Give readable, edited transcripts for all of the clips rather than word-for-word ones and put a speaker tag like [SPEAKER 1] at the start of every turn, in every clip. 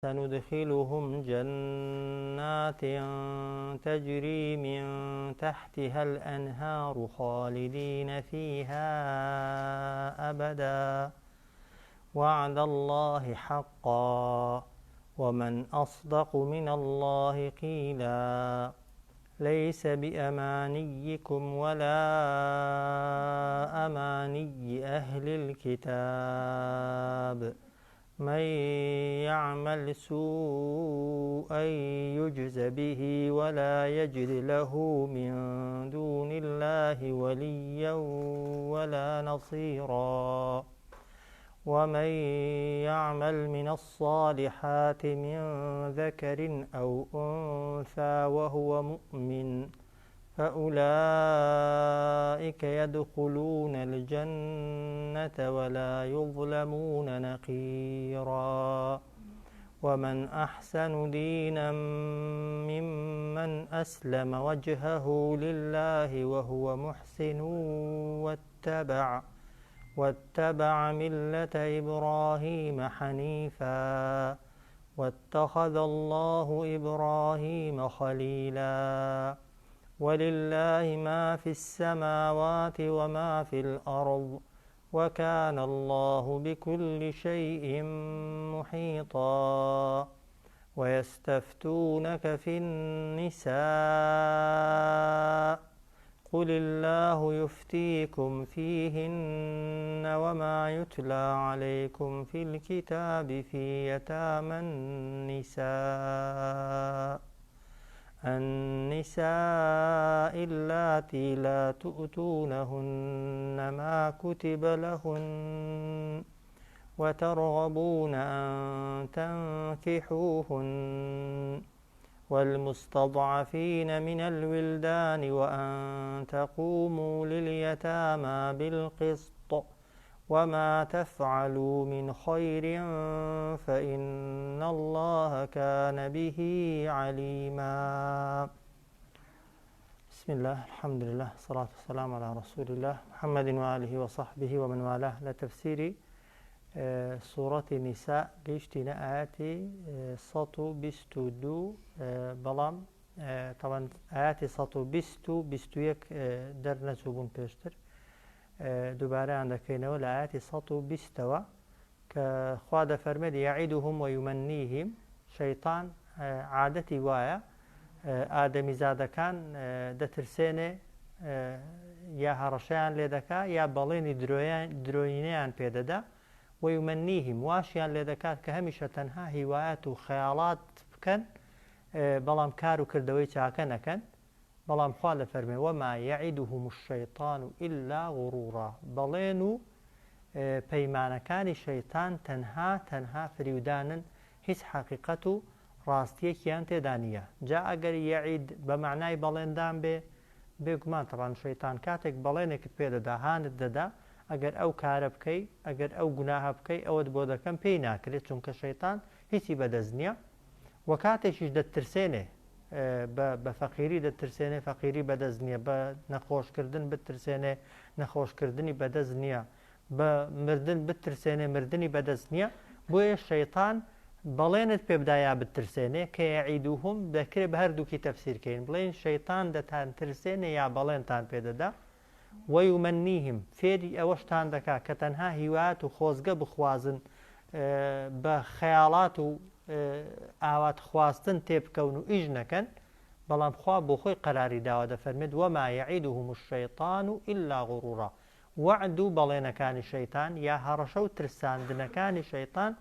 [SPEAKER 1] سندخلهم جنات تجري من تحتها الأنهار خالدين فيها أبدا وعد الله حقا ومن أصدق من الله قيلا ليس بأمانيكم ولا أماني أهل الكتاب من يعمل سوءا يجز به ولا يجد له من دون الله وليا ولا نصيرا ومن يعمل من الصالحات من ذكر أو أنثى وهو مؤمن فأولئك يدخلون الجنة ولا يظلمون نقيرا ومن أحسن دينا ممن أسلم وجهه لله وهو محسن واتبع ملة إبراهيم حنيفا واتخذ الله إبراهيم خليلا ولله ما في السماوات وما في الأرض وكان الله بكل شيء محيطا ويستفتونك في النساء قل الله يفتيكم فيهن وما يتلى عليكم في الكتاب في يتامى النساء اللاتي لا تؤتونهن ما كتب لهن وترغبون أن تنكحوهن والمستضعفين من الولدان وأن تقوموا لليتامى بالقسط وما تفعلوا من خير فإن الله كان به عليما بسم الله الحمد لله الصلاة والسلام على رسول الله محمد وآله وصحبه ومن والاه لتفسير سورة النساء قيشتنا آياتي 122 بلام طبعا آياتي 121 درنسوبون بيشتر دوباره عندكينه لآياتي 120 كخواد فرمد يعيدهم ويمنيهم شيطان عادتي وايا آدمي زاده كان دترسينه يا هرشان لدكا يا بليني دروينيان بيددا ويمنيهم واشيان لدكات كهمشة تنها هوايات وخيالات بكن بلام كارو كردوي چاكنكن بلام خوال فرمي وما يعدهم الشيطان إلا غرورا بلينو پەیمانەکانی شەیتان تەنها فریودانن هیچ حەقیقەت و ڕاستیەکیان تێدا نییە جا ئەگەر یەعید بە معنای بەڵێندان بێ بێگومان تەڵان شەیتان کاتێک بەڵێنێکت پێدەدا هانت دەدا ئەگەر ئەو کارە بکەی ئەگەر ئەو گوناهە بکەی ئەوەت بۆ دەکەم پێی ناکرێت چونکە شەیتان هیچی بەدەست نییە و کاتێکیش دەترسێنێ بە فەقیری دەترسێنێ فەقیری بەدەست نییە بە نەخۆشکردن بترسێنێ نەخۆشکردنی بەدەست نییە بە مردن بترسێنێ مردنی بەدەست نییە بۆیە شەیتان بەڵێنت پێ بدایە بترسێنێ کە یەعیدوهم دەکرێت بە هەردووکی تەفسیرکەین بڵێن شەیتان دەتان ترسێنێ یا بەڵێنتان پێدەدا وەیومەنیهم فێری ئەوەشتان دەکا کە تەنها هیوات و خۆزگە بخوازن بە خەیاڵات و ئاوات خواستن تێبکەون و ئیش نەکەن بەڵام خوا بۆ خۆی قەراری داوە دەفەرمێت وەما یەعیدهم الشەیطان إلا غرورا وعد و بەڵێنەکانی شەیتان یا هەڕەشە و ترساندنەکانی شەیتان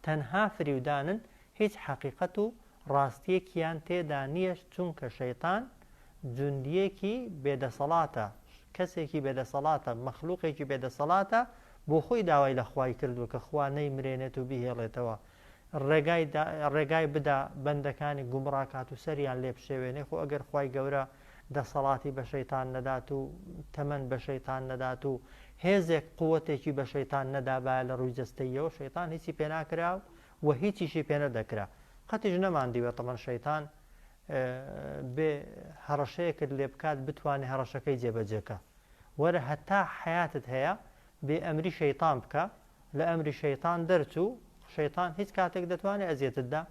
[SPEAKER 1] تەنها فریودانن هیچ حەقیقەت و ڕاستیەکیان تێدا نییە چونکە شەیتان جوندیەکی بێدەسەڵاتە کەسێکی بێدەسەڵاتە مەخلووقێکی بێدەسەڵاتە بۆ خۆی داوای لە خوای کردووە کە خوا نەیمرێنێت و بهێڵێتەوە ڕێگای بدا بەندەکانی گومڕاکات و سەریان لێ بشێوێنێ خۆ ئەگەر خوای گەورە دەسەڵاتی بە شەیتان نەدات و تەمەن بە شەیتان نەدات و هێزێک قووەتێکی بە شەیتان نەدابایە لە ڕووی جەستەییەوە شەیتان هیچی پێ ناکرا و هیچیشی پێ نەدەکرا قەتیش نەماندیوە تەمەن شەیتان بێ هەڕەشەیەکت لێ بکات بتوانێت هەڕەشەکەی جێبەجێکە وەرە هەتا حیاتت هەیە بێ ئەمری شەیتان بکە لە ئەمری شەیتان دەرچوو شەیتان هیچ کاتێک دەتوانێت ئەزیێتتدا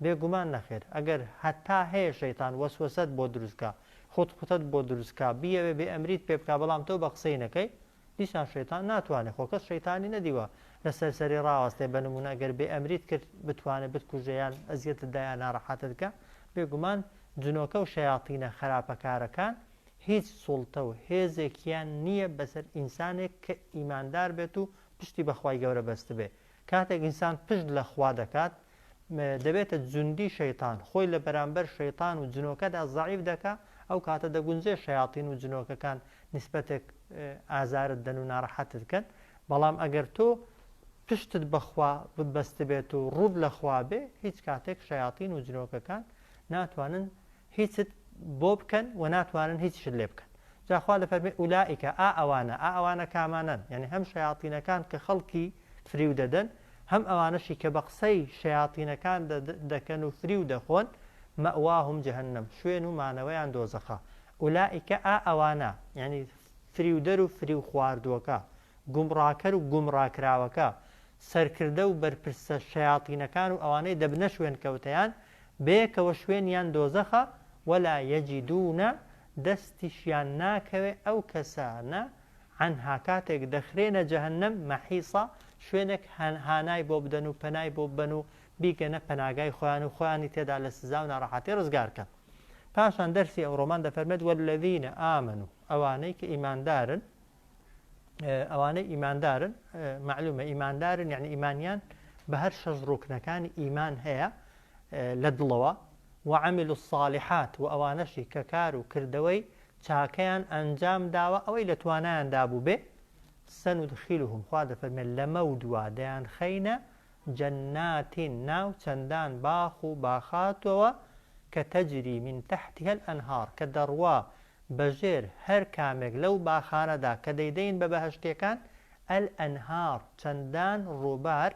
[SPEAKER 1] بێگومان نەخێر ئەگەر هەتا هەیە شەیتان وەسوەسەت بۆ دروستکە خودت بۆ دروستکە بیەوێ بێ ئەمریت پێ بکە بەڵام تۆ بە قسەی نەکەی دیسان شەیتان ناتوانێت خۆکەس شەیتانی نەدیوە لەسەر سەری ڕاوەستێ بە نمونە ئەگەر بێ ئەمریت کرد بتوانێت بتکوژەیان ئەزیێتتدایان ناڕەحەتتکە بێگومان جنۆکە و شەیاطینە خراپەکارەکان هیچ سوڵتە و هێزێکیان نییە بەسەر ئینسانێک کە ئیماندار بێت و پشتی بەخوای گەورە بەست بێ کاتێک ئینسان پشت لە خوا دەکات دەبێتە جوندی شەیتان خۆی لە بەرامبەر شەیتان و جنۆکەدا زەعیف دەکا ئەو کاتە دەگونجێ شەیاطین و جنۆکەکان نیسبەتێک ئازارت دەن و ناڕەحەتت بکەن بەڵام ئەگەر تۆ پشتت بەخوا ببەست بێت و ڕوود لە خوا بێ هیچ کاتێک شەیاطین و جنۆکەکان ناتوانن هیچت بۆ بکەن و ناتوانن هیچشت لێ بکەن جاخوا دەفەرمێ ئولائیکە ئەوانە کامانن یعنی هەم شەیاطینەکان کە خەڵکی فریو دەدەن هەم ئەوانەشی کە بە قسەی شەیاطینەکان دەکەن و فریو دەخۆن مەئواهم جەهەنەم شوێن و مانەوەیان دۆزەخە ئولائیکە ئەوانە یعنی فریودەر و فریو خواردووەکە گومڕاکەر و گومڕاکراوەکە سەرکردە و بەرپرسە شەیاطینەکان و ئەوانەی دەبنە شوێن کەوتەیان بەیەکەوە شوێنیان دۆزەخە ولا یەجیدونە دەستیشیان ناکەوێ ئەو کەسانە عنها کاتێک دەخرێنە جەهەنەم مەحیسا شوێنێک هانای بۆ بدەن و پەنای بۆ ببەن و بیگەنە پەناگای خۆیان و خۆیانی تێدا لە سزا و ناڕەحەتی ڕزگارکە پاشان دەرسی ئەوڕۆمان دەفەرمێت وەلەذینە ئامن و ئەوانەی کە ئیماندارن ئەوانەی ئیماندارن معلومە ئیماندارن یعنی ئیمانیان بە هەر شەش ڕوکنەکانی ئیمان هەیە لە دڵەوە وعملوا الصالحات و ئەوانەشی کە کار و کردەوەی چاکەیان ئەنجام داوە ئەوەی لە توانایان دابوو بێ سەنودخیلهم خوا دەفەرمێت لەمە و دوا دەیان خەینە جەناتین ناو چەندان باخ و باخاتەوە کە تەجری من تحتها الأنهار کە دەڕوا بەژێر هەر کامێک لەو باخانەدا کە دەیدەین بە بەهەشتەکان الأنهار چەندان ڕووبار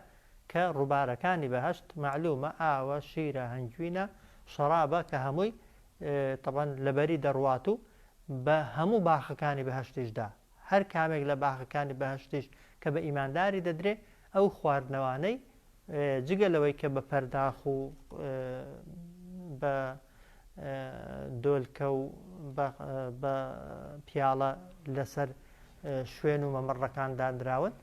[SPEAKER 1] کە ڕووبارەکانی بەهەشت معلومە ئاوە شیرە هەنگوینە شەرابە کە هەمووی طبعاً لەبەری دەڕوات و بە هەموو باخەکانی بەهەشتیشدا هەر کامێک لە باخەکانی بەهەشتیش کە بە ئیمانداری دەدرێ ئەو خواردنەوانەی جگە لەوەی کە بە پەرداخ و بە دۆلکە و بە پیاڵە لەسەر شوێن و مەمەڕەکان دانراون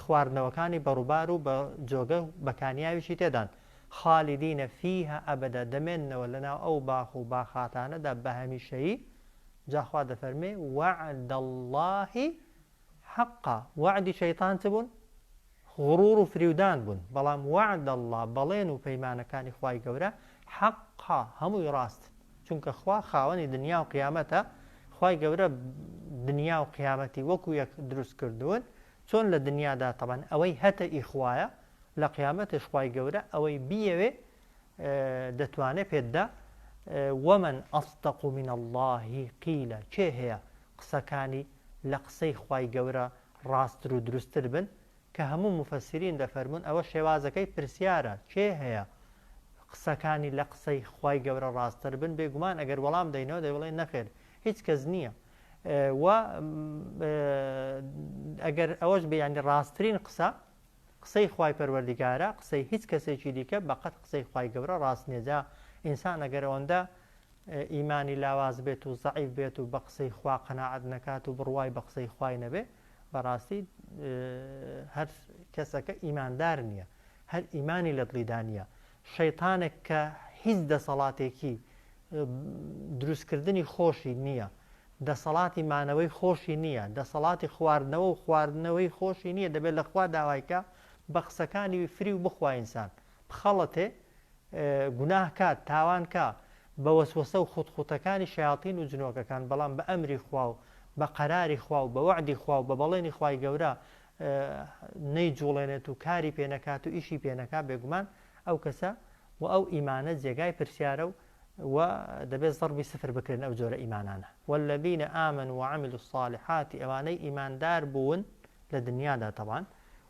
[SPEAKER 1] خواردنەوەکانی بەڕووبار و بە جۆگە بەکانیاویشی تێدان خالیدینە فیها ئەبەدا دەمێننەوە لەناو ئەو باخ و باخاتانەدا بە هەمیشەیی جاخوا دەفەرمێ وعد الله حقا وعدی شەیطان چ بوون غڕور و فریودان بوون بەڵام وعد الله بەڵێن و پەیمانەکانی خوای گەورە حقا هەمووی ڕاست چونکە خوا خاوەنی دنیا و قیامەتە خوای گەورە دنیا و قیامەتی وەکو یەک دروست کردوون چۆن لە دنیادا طبعاً ئەوەی هەتە ئیخوایە لە قیامەتش خوای گەورە ئەوەی بیەوێ دەتوانێت پێتدا ومن ئەصدق من الله قیلە کێ هەیە قسەکانی لە قسەی خوای گەورە ڕاستتر و دروستتر بن کە هەموو مفەسرین دەفەرمون ئەوە شێوازەکەی پرسیارە کێ هەیە قسەکانی لە قسەی خوای گەورە ڕاستتر بن بێگومان ئەگەر وەڵام دەینەوە دەیڵێ نەخێر هیچ کەس نییە و ئەگەر ئەوەش بەیانی ڕاستترین قسەی خوای پەروەردیگارە قسەی هیچ کەسێکی دیکە بەقەت قسەی خوای گەورە ڕاست نێجا ئینسان ئەگەر ئەوەندە ئیمانی لاواز بێت و زەعیف بێت و بە قسەی خوا قەناعەت نەکات و بڕوای بە قسەی خوای نەبێ بەڕاستی هەر کەسەکە ئیماندار نییە هەر ئیمانی لە دڵیدا نییە شەیطانێک کە هیچ دەسەڵاتێکی دروستکردنی خۆشی نییە دەسەڵاتی مانەوەی خۆشی نییە دەسەڵاتی خواردنەوە و خواردنەوەی خۆشی نییە دەبێت لە خوا داوایکە بە قسەکانی فری و بخوا ئینسان بخەڵەتێ گوناهکات تاوانکە بە وەسوەسە و خوتخوتەکانی شەیاطین و جنۆکەکان بەڵام بە ئەمری خوا و بە قەراری خوا و بە وعدی خوا و بە بەڵێنی خوای گەورە نەیجوڵێنێت و کاری پێنەکات و ئیشی پێنەکا بێگومان ئەو کەسە و ئەو ئیمانە جێگای پرسیارە و دەبێت ضەربی سفر بکرێن ئەو جۆرە ئیمانانە والذین آمنوا وعملوا الصالحات ئەوانەی ئیماندار بوون لە دنیادا طبعاً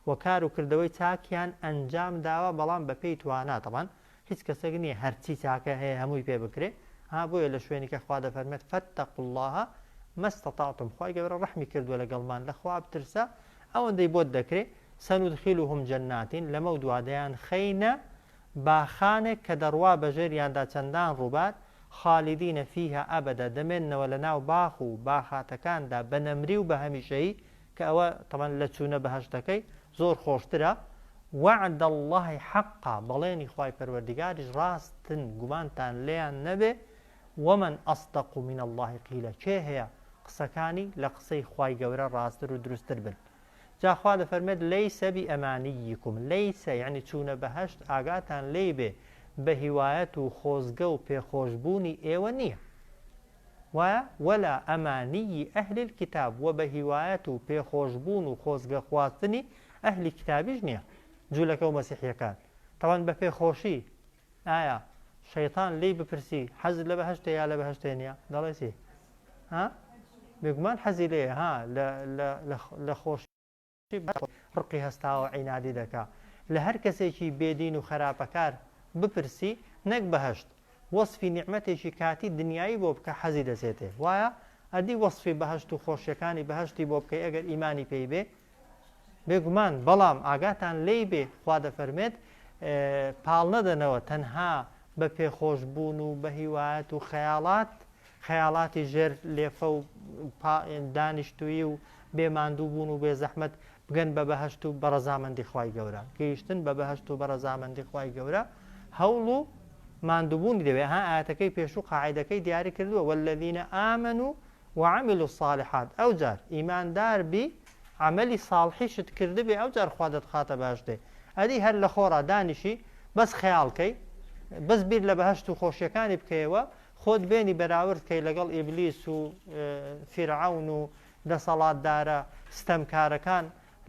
[SPEAKER 1] و کار و کردەوەی چاکیان ئەنجام داوە بەڵام بە پێی توانا طبعاً هیچ کەسێک نییە هەرچی چاکە هەیە هەمووی پێ بکرێ بۆیە لە شوێنی کە خوا دەفەرمێت فاتقوا الله ما استطعتم خوای گەورە ڕەحمی کردووە لەگەڵمان لە خوا بترسە ئەوەندەی بۆت دەکرێت سندخلهم جنات لەمە دوادەیان خەینە باخانێک کە دەڕوا بەژێریاندا چەندان ڕووبات خالیدینە فیها ئەبەدە دەمێننەوە لە ناو باخ و باخاتەکاندا بە نەمری و بە هەمیشەیی کە ئەوە تەمەن لە چوونە بەهەشتەکەی زۆر خۆشترە وعد الله حقا بەڵێنی خوای پەروەردگاریش ڕاستن گومانتان لێیان نەبێ ومن أصدق من الله قيلا چێ هەیە قسەکانی لە قسەی خوای گەورە ڕاستتر و دروستتر بن جاخوا دەفەرمێت لەیسە بئەمانیکم لەیسە یعنی چوونە بەهەشت ئاگاتان لێ بێ بە هیوایەت و خۆزگە و پێخۆشببوونی ئێوە نییە وایە وەلا ئەمانیی ئەهلی الکتاب و بە هیوایەت و پێخۆشببوون و خۆزگە خواستنی ئەهلی کتابیش نییە جوولەکە و مەسیحیەکان تەوان بە پێخۆشی ئایا شەیطان لی بپرسی حەزت لە بەهەشتە یا لە بەهەشتێ نییە دەڵێ چی بێگومان حەزی لێ لە خۆشی ڕقی هەستاوە عینادی دەکا لە هەر کەسێکی بێدین و خراپەکار بپرسی نەک بەهەشت وەصفی نیعمەتێکی کاتی دنیایی بۆ بکە حەزی دەسێتێ وایە ئەدی وەصفی بەهەشت و خۆشیەکانی بەهەشتی بۆ بکەی ئەگەر ئیمانی پێی بێ بێگومان بەڵام ئاگاتان لێی بێ خوا دەفەرمێت پاڵ نەدەنەوە تەنها بە پێخۆشببوون و بە هیوایەت و خەیاڵاتی ژێر لێفە و دانیشتووی و بێماندوو بوون و بێ زەحمەت بگەن بە بەهەشت و بەڕەزامەندی خوای گەورە گەیشتن بە بەهەشت و بەڕەزامەندی خوای گەورە هەوڵ و ماندووبوونی دەوێت ها ئاەتەکەی پێش و قاعیدەکەی دیاری کردووە والذینە ئامنوا وعملوا الصالحات ئەو جار ئیماندار بی عملی ساڵحیشت کردبێ ئەو جار خوا دەتخاتە بەهەشتێ ئەدی هەر لە خۆڕا دانیشی بەس خەیاڵکەی بەس بیر لە بەهەشت و خۆشیەکانی بکەیەوە خۆت بێنی بەراوردکەی لەگەڵ ئیبلیس و فیرعەون و دەسەڵاتدارە ستەمکارەکان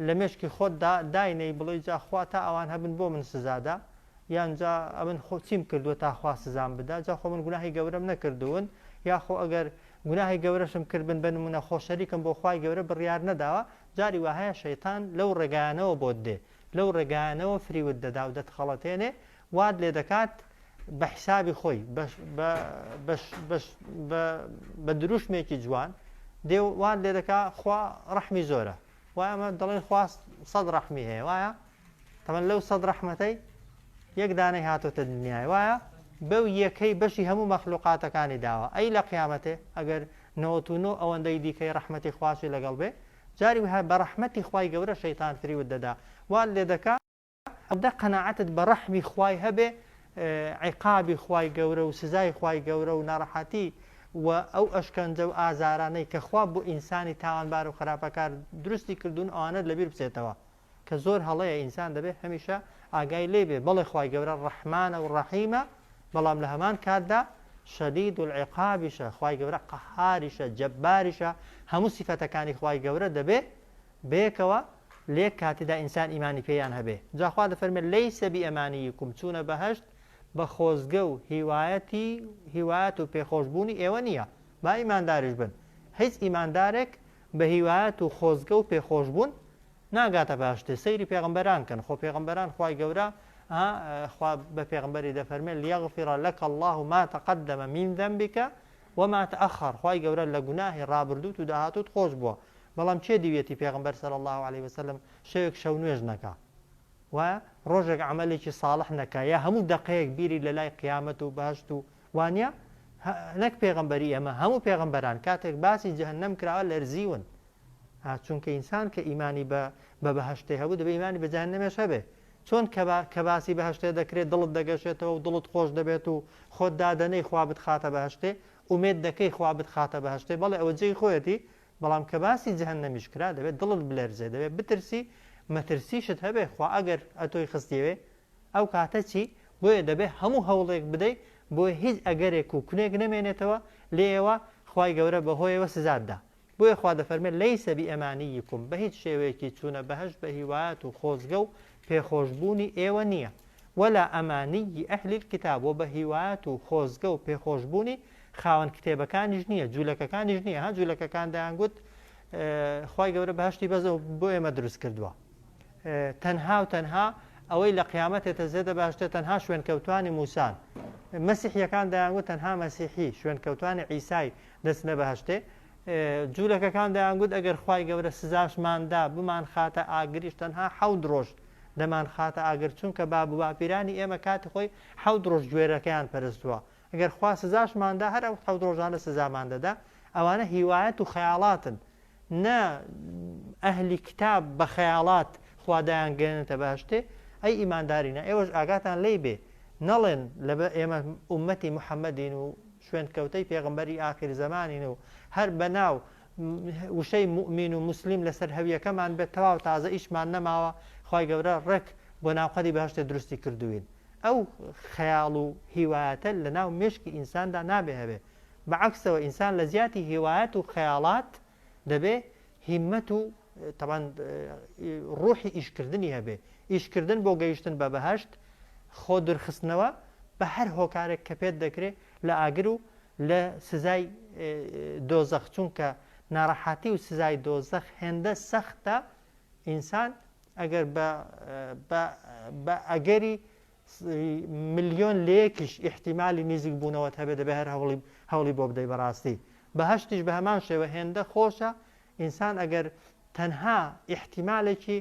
[SPEAKER 1] لە مێشکی خۆتدا داینەی بڵێ جا خوا تا ئەوان هەبن بۆ من سزادا یانجا ئەمن خۆ چیم کردووە تا خوا سزام بدا جا خۆ من گوناهی گەورەم نەکردوون یاخۆ ئەگەر گوناهی گەورەشم کردبن بە نمونە خۆشەریکم بۆ خوای گەورە بڕیار نەداوە جاری وهەیە شەیطان لەو ڕێگایانەوە بۆت دێ لەو ڕێگایانەوە فریوت دەدا و دەتخەڵەتێنێ وات لێ دەکات بە حیسابی خۆی بە دروشمێکی جوان دێ وان لێ دەکا خوا ڕەحمی زۆرە وایە ئەمە دەڵێن خوا سەد ڕەحمی هەیە وایە تەمەن لەو سەد ڕەحمەتەی یەک دانەی هاتۆتە دنیای وایە بەو یەکەی بەشی هەموو مەخلوقاتەکانی داوە ئەی لە قیامەتێ ئەگەر 99 ئەوەندەی دیکەی ڕەحمەتی خواشی لەگەڵ بێ جاری وها بە ڕەحمەتی خوای گەورە شەیطان فریوت دەدا وان لێ دەکا ئەودا قەناعەتت بە ڕەحمی خوای هەبێ عیقابی خوای گەورە و سزای خوای گەورە و ناڕەحەتی و ئەو ئەشکەنجە و ئازارانەی کە خوا بۆ ئینسانی تاوانبار و خراپەکار دروستی کردوون ئەوانە لەبیر بچێتەوە کە زۆر هەڵەیە ئینسان دەبێت هەمیشە ئاگای لێ بێ بەڵێ خوای گەورە ڕەحمانە و ڕەحیمە بەڵام لە هەمان کاتدا شەدید العیقابیشە خوای گەورە قەهاریشە جەباریشە هەموو سیفەتەکانی خوای گەورە دەبێت بێکەوە لێک کاتیدا ئینسان ئیمانی پێیان هەبێ جاخوا دەفەرمێت لەیسە بئەمانیکم چوونە بەهەشت بە خۆزگە و هیوایەت و پێخۆشببوونی ئێوە نییە با ئیمانداریش بن هیچ ئیماندارێک بە هیوایەت و خۆزگە و پێخۆشببوون ناگاتە بەهەشتێ سەیری پێغەمبەران کەن خۆ پێغەمبەران خوای گەورە خوا بە پێغەمبەری دەفەرمێت لیەغفر لەک الله ما تقدم من ذنبك وما تأخر خوای گەورە لە گوناهی ڕابردووت و داهاتوت خۆش بووە بەڵام چێ دیوێتی پێغەمبەر صلی الله عليه وسلم شەوێک شەو نوێژ نەکا و ڕۆژێک عملێکی ساڵح نەکا یا هەموو دقەیەک بیری لە لای قیامەت و بەهەشت و وانە نەک پێغەمبەری ئەمە هەموو پێغەمبەران کاتێک باسی جەهەنەم کراوە لەرزیون چونکە ئینسان کە ئیمانی بە بەهەشتێ هەبوو دەبێت ئیمانی بە جەهەنەمێش هەبێ چۆن کە باسی بەهەشتێ دەکرێت دڵت دەگەشێتەوە و دڵت خۆش دەبێت و خۆت دادەنەی خوا بتخاتە بەهەشتێ ئومێد دەکەی خوا بتخاتە بەهەشتێ بەڵێ ئەوە جێی خۆیەتی بەڵام کە باسی جەهەنەمیش کرا دەبێت دڵت بلەرزێ دەبێت بترسی مەترسیشت هەبێ خوا ئەگەر ئەتۆی خستیوێ ئەو کاتە چی بۆیە دەبێت هەموو هەوڵێک بدەیت بۆ هیچ ئەگەرێک و کونێک نەمێنێتەوە لێەوە خوای گەورە بەهۆیەوە سزاددا بۆیە خوا دەفەرمێت لەیسە بئەمانیکم بە هیچ شێوەیەکی چوونە بەهەشت بە هیوایەت و خۆزگە و پێخۆشببوونی ئێوە نییە وەلا ئەمانیی ئەهلی الکتاب و بە هیوایەت و خۆزگە و پێخۆشببوونی خاوەن کتێبەکانیش نییە جوولەکەکانیش نییە ها جوولەکەکان دەیانگوت خوای گەورە بەهەشتی بەزە بۆ ئێمە دروست کردووە تەنها و تەنها ئەوەی لە قیامەتێتە زێدە باشتە تەنها شوێنکەوتوانی موسان مەسیحیەکان دەیانگوت تەنها مەسیحی شوێنکەوتوانی عیسای دەستنە بەهەشتێ جوولەکەکان دەیانگوت ئەگەر خوای گەورە سزاشماندا بمان خاتە ئاگریش تەنها 7 ڕۆژ دەمان خاتە ئاگر چونکە باب و باپیرانی ئێمە کاتی خۆی 7 ڕۆژ گوێرەکەیان پەرستووە ئەگەر خوا سزاشماندا هەر 7 ڕۆژانە سزامان دەدا ئەوانە هیوایەت و خەیاڵاتن نە ئەهلی کتاب بە خەیاڵات خوا دایانگەێنێتە باشتێ ئەی ئیماندارینە ئێوەش ئاگاتان لێی بێ نەڵێن لەبە ئێمە ئومەتی محەممەدین و شوێن کەوتەی پێغمبەری ئاخر زەمانین و هەر بەناو وشەی مومین و مسلیم لەسەر هەویەکەمان بێت تەواو تازە ئیشمان نەماوە خی گەورە ڕێک بۆ ناوقەتی باشتە دروستی کردوین ئەو خەیاڵ و هیوایەتە لە ناو مشکی ئینساندا نابێ هەبێ بەعکسەوە ئینسان لە زیاتی هیوایەت و خەیاڵات دەبێ هیممەت و تەبان ڕوحی ئیشکردنی هەبێ ئیشکردن بۆ گەیشتن بە بەهشت خۆ درخستنەوە بە هەر هۆکارێک کە پێت دەکرێت لە ئاگر و لە سزای دۆزەخ چونکە ناڕەحاتی و سزای دۆزەخ هێندە سەختە ئینسان ئەگەر بە ئەگەری ملیۆن لەیەکیش احتیمالی نزیک بوونەوەت هەبێت دەبێ هەر هەوڵی بۆ بدەی بەڕاستی بەهشتیش بە هەمان شێوە هێندە خۆشە ئینسان ئەگەر تەنها احتیمالێکی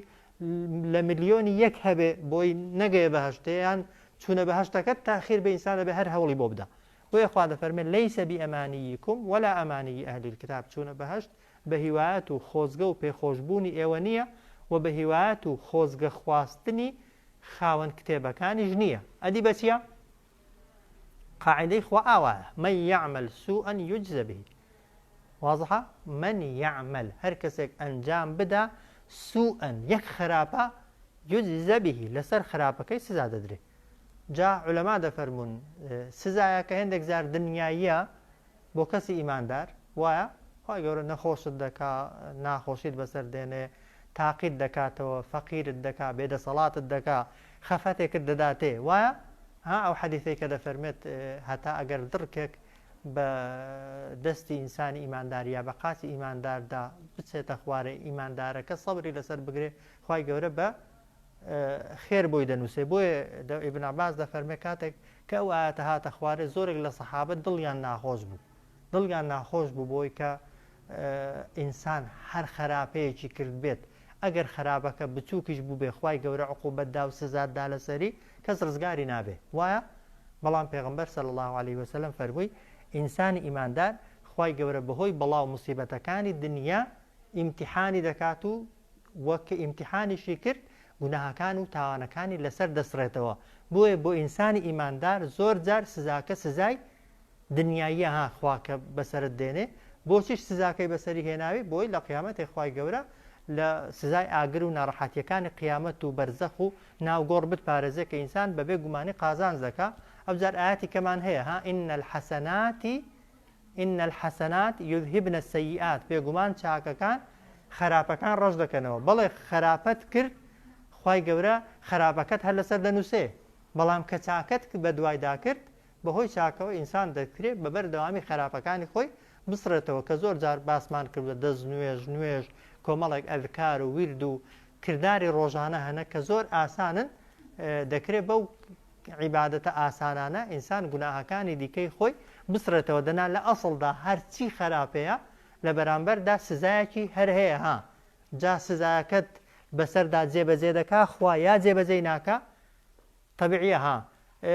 [SPEAKER 1] لە ملیۆنی یەک هەبێ بۆی نەگەیە بەهشتەیان چونە بەهشتەکەت تاخیر بە ئینسان دەبێ هەر هەوڵی بۆ بدە بۆیە خوا دەفەرمێت لەیسە بیئەمانیکم ولا ئەمانی ئەهلی الکتاب چونە بەهشت بە هیوایەت و خۆزگە و پێخۆشبوونی ئێوە نییە و بە هیوایەت و خۆزگە خواستنی خاوەن کتێبەکانیش نییە ئەدی بە چییە؟ قاعدەی خوا ئاوایە من يعمل سوءا يجزى به واضحة من يعمل هەر کەسێک ئەنجام بدا سوءا یەک خراپە يجزى به لەسەر خراپەکەی سزا دەدرێت جا علەما دەفەرمون سزایە کە هێندێک زار دنیاییە بۆ کەسی ئیماندار وایە خی گەورە نەخۆشت دەکا ناخۆشیت بەسەر دێنێ تاقیت دەکاتەوە فەقیرت دەکا بێدەسەڵاتت دەکا خەفەتێکت دەداتێ وایە ها ئەو حەدیثەی کە دەفەرمێت هەتا ئەگەر دڕکێک بە دەستی ئینسانی ئیماندار یا بە قاچی ئیمانداردا بچێتە خوارێ ئیماندارەکە سەبری لەسەر بگرێ خی گەورە بە خێر بۆی دەنووسێ بۆیە ئیبن عەباس دەفەرمێ کاتێک کە ئەو ئاەتە هاتە خوارێ زۆرێک لە سەحابەت دڵیان ناخۆش بوو بۆی کە ئینسان هەر خراپەیەکی کرد بێت ئەگەر خراپەکە بچووکیش بوو بێ خی گەورە عقوبەتدا و سزاددا لەسەری کەس ڕزگاری نابێ وایە بەڵام پێغمبەر صلی الله عليه وسلم فەرمووی ئینسانی ئیماندار خی گەورە بەهۆی بەڵاو موسیبەتەکانی دنیا ئیمتیحانی دەکات و وەکە ئیمتیحانیشی کرد گوناهەکان و تاوانەکانی لەسەر دەسڕێتەوە بۆیە بۆ ئینسانی ئیماندار زۆر جار سزاکە سزای دنیاییە ها خواکە بەسەرت دێنێ بۆچیش سزاکەی بەسەری هێناوی بۆی لە قیامەتی خی گەورە لە سزای ئاگر و ناڕەحەتیەکانی قیامەت و بەرزەخ و ناوگۆڕ بتپارێزێت کە ئینسان بەبێ گومانی قازانج دەکا ئەو جار ئاەتی کەمان هەیە ها ئین الحەسەنات یذهبن السەیئات بێگومان چاکەکان خراپەکان ڕەش دەکەنەوە بەڵێ خراپەت کرد خی گەورە خراپەکەت هەر لەسەر دەنووسێ بەڵام کە چاکەت بە دوایدا کرد بەهۆی چاکەوە ئینسان دەکرێت بەبەر دەوامی خراپەکانی خۆی بسرێتەوە کە زۆر جار باسمان کردە دەست نوێژ کۆمەڵێک ئەذکار و ویرد و کردداری ڕۆژانە هەنە کە زۆر ئاسانن دەکرێت بەو عیبادەتە ئاسانانە ئینسان گوناهەکانی دیکەی خۆی بسرێتەوە دەنا لە ئەسڵدا هەرچی خراپەیە لە بەرامبەردا سزایەکی هەر هەیە ها جا سزایەکەت بەسەردا جێبەجێ دەکا خوا یا جێبەجێ ناکە تەبیعیە ها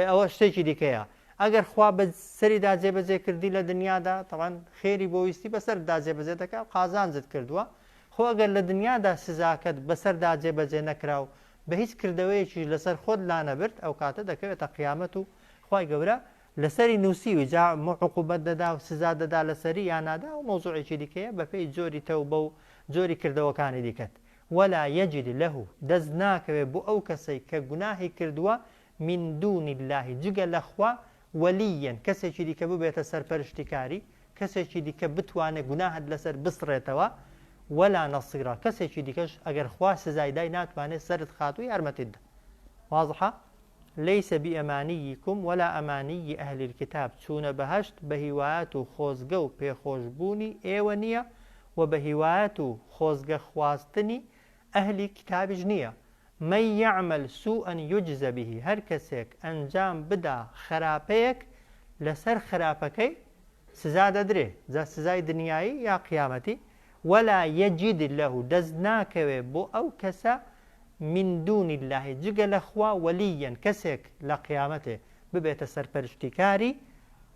[SPEAKER 1] ئەوە شتێکی دیکەیە ئەگەر خوا بە سەریدا جێبەجێ کردی لە دنیادا تەوان خێری بۆ ویستی بەسەردا جێبەجێ دەکا قازانجت کردووە خۆ ئەگەر لە دنیادا سزاکەت بەسەردا جێبەجێ نەکرا و بە هیچ کردەوەیەکی لەسەر خۆت لا نەبرد ئەو کاتە دەکەوێتە قیامەت و خی گەورە لەسەری نووسی و جا عقوبەت دەدا و سزا دەدا لەسەری یانادا و مۆزوعێکی دیکەیە بەپێی جۆری تەوبە و جۆری کردەوەکانی دیکەت ولا يجد له دەست ناکەوێت بۆ ئەو کەسەی کە گوناهی کردووە من دون الله جگە لەخوا وەلیەن کەسێکی دیکە ببێتە سەرپەرشتیکاری کەسێکی دیکە بتوانێت گوناهت لەسەر بسڕێتەوە ولا نەسیرا کەسێکی دیکەش ئەگەر خوا سزای دای ناتوانێت سەرت خات و یارمەتیت دا واضحە ليس بئەمانیکم ولا ئەمانی ئەهلی الکتاب چوونە بەهشت بە هیوایەت و خۆزگە و پێخۆشبوونی ئێوە نییە و بە هیوایەت و خۆزگە خواستنی ئەهلی کتابیش نییە من يعمل سوءا يجزى به هەر کەسێک ئەنجام بدا خراپەیەک لەسەر خراپەکەی سزا دەدرێ جا سزای دنیایی یا قیامەتی ولا يجد له دەست ناکەوێ بۆ ئەو کەسە من دون الله جگە لە خوا وەلیەن کەسێک لە قیامەتێ ببێتە سەرپەرشتیکاری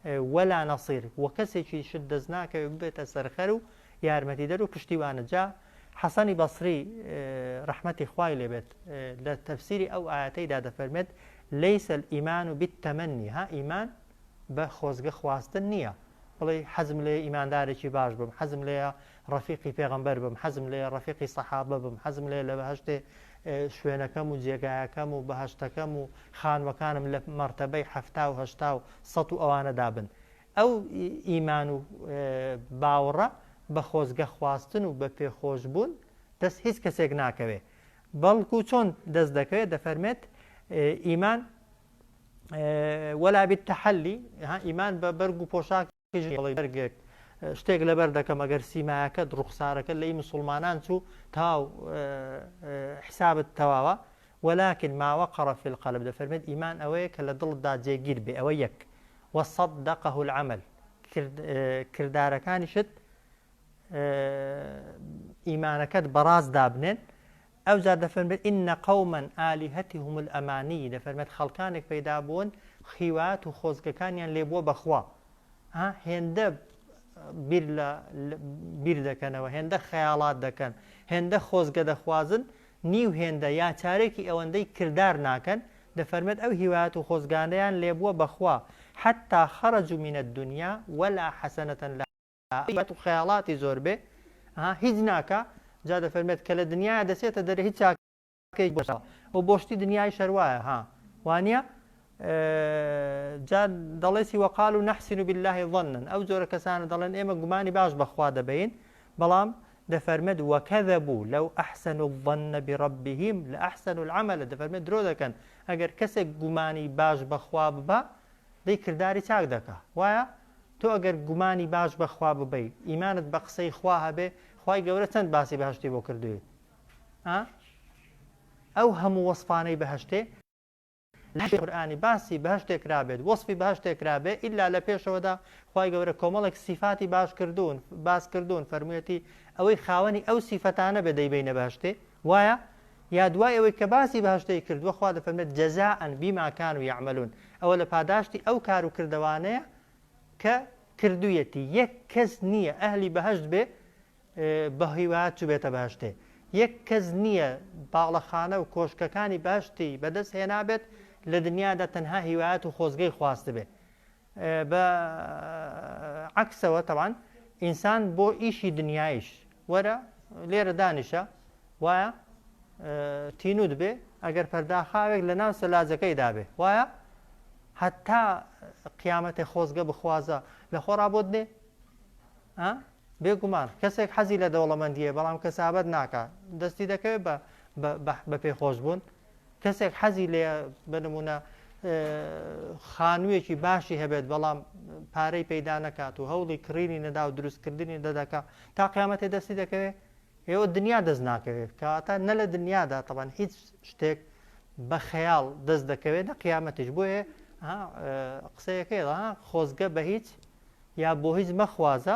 [SPEAKER 1] وەلا نەسیر و کەسێکی شت دەست ناکەوێ ببێتە سەرخەر و یارمەتیدەر و پشتیوانە جا حەسەنی بەسری ڕەحمەتی خوای لێبێت لە تەفسیری ئەو ئاەتەیدا دەفەرمێت لەیسە الئیمان بالتەمەنی ها ئیمان بە خۆزگە خواستن نییە بڵێ حەزم لێ ئیماندارێکی باش بم حەزم لێە ڕەفیقی پێغەمبەر بم حەزم لێ ڕەفیقی سەحابە بم حەزم لێ لە بەهەشتێ شوێنەکەم و جێگایەکەم و بەهەشتەکەم و خانوەکانم لە مەرتەبەی 70 و 80 و 100 و ئەوانەدا بن ئەو ئیمان و باوەڕە بە خۆزگە خواستن و بە پێخۆش بوون دەست هیچ کەسێک ناکەوێ بەڵکو چۆن دەست دەکەوێت دەفەرمێت ئیمان وەلا بالتەحەلی ئیمان بە بەرگ و پۆشاکی بەرگێک شتێک لەبەر دەکەم ئەگەر سیمایەکەت ڕوخسارەکە لەی مسلمانان چوو تاو حسابت تەواوە ولكن ما وقر في القلب دەفەرمێت ئیمان ئەوەیە کە لە دڵتدا جێگیر بێ ئەوە یەک وصدقه العمل کردارەکانیشت ئیمانەکەت بەڕاست دابنێن ئەو جار دەفەرمێت ئینە قەومەن ئالیهەتیهم الئەمانی دەفەرمێت خەڵکانێک پەیدا بوون خیوات و خۆزگەکانیان لێبووە بەخوا هێندە بیر دەکەنەوە هێندە خەیاڵات دەکەن هێندە خۆزگە دەخوازن نیو هێندە یا چارێکی ئەوەندەی کردار ناکەن دەفەرمێت ئەو هیوات و خۆزگانەیان لێبووە بەخوا حتا خەرەجوا من الدنیا ولا حەسەنەتەن لە و خەیاڵاتی زۆر بێ هیچ ناکە جا دەفەرمێت کە لە دنیاە دەسێتە دەرە هیچ چاکەی بۆشەوە و بۆشتی دنیای شەروایە وانە جا دەڵێسی وەقال و نەحسین بالله ظەنن ئەو جۆرە کەسانە دەڵێن ئێمە گومانی باش بەخوا دەبین بەڵام دەفەرمێت وەکەذەبوا لەو ئەحسەنوا الظەن برەبیهم لە ئەحسەنوا العەمەل دەفەرمێت درۆ دەکەن ئەگەر کەسێک گومانی باش بەخوا ببە دەی کردداری چاک دەکە وایە تۆ ئەگەر گومانی باش بەخوا ببەی ئیمانت بە قسەی خوا هەبێ خوای گەورە چەند باسی بەهەشتی بۆ کردووی ئەو هەموو وەسفانەی بەهەشتێ لە قورئانی باسی بەهەشتێک رابێت وەسفی بەهەشتێک رابێ ئیلا لە پێشەوەدا خوای گەورە کۆمەڵێک سیفاتی باس کردوون فەرموویەتی ئەوەی خاوەنی ئەو سیفەتانە بێ دەیبینە بەهەشتێ وایە یا دوای ئەوەی کە باسی بەهەشتەی کردووە خوا دەفەرمێت جەزاء بیما کانوا یعملون ئەوە لە پاداشتی ئەو کار و کردەوانەیە کە کردوویەتی یەک کەس نییە ئەهلی بەهەشت بێ بە هیوات چوو بێتە بەهەشتێ یەک کەس نییە باڵەخانە و کۆشکەکانی بەهەشتی بەدەست هێنابێت لە دنیادا تەنها هیوات و خۆزگەی خواست بێ بە عەکسەوە تەوان ئینسان بۆ ئیشی دنیایش وەرە لێرە دانیشە وایە تینود بێ ئەگەر پەرداخاوێک لە ناو سەلاجەکەی دابێ وایە هەتا قیامەتێ خۆزگە بخوازە لە خۆڕا بۆ دێ بێگومان کەسێک حەزی لە دەوڵەمەندیە بەڵام کەسابەت ناکە دەستی دەکەوێت بە پێخۆش بوون کەسێک حەزی لێ بنمونە خانوویەکی باشی هەبێت بەڵام پارەی پەیدا نەکات و هەوڵی کڕینی نەدا و دروستکردنی دەدەکە تا قیامەتێ دەستی دەکەوێت ئێوە دنیا دەست ناکەوێت کەواتە نە لە دنیادا تەبەن هیچ شتێک بە خەیاڵ دەست دەکەوێت نە قیامەتیش بۆیە قسەیەکەی خۆزگە بە هیچ یا بۆ هیچ مەخوازە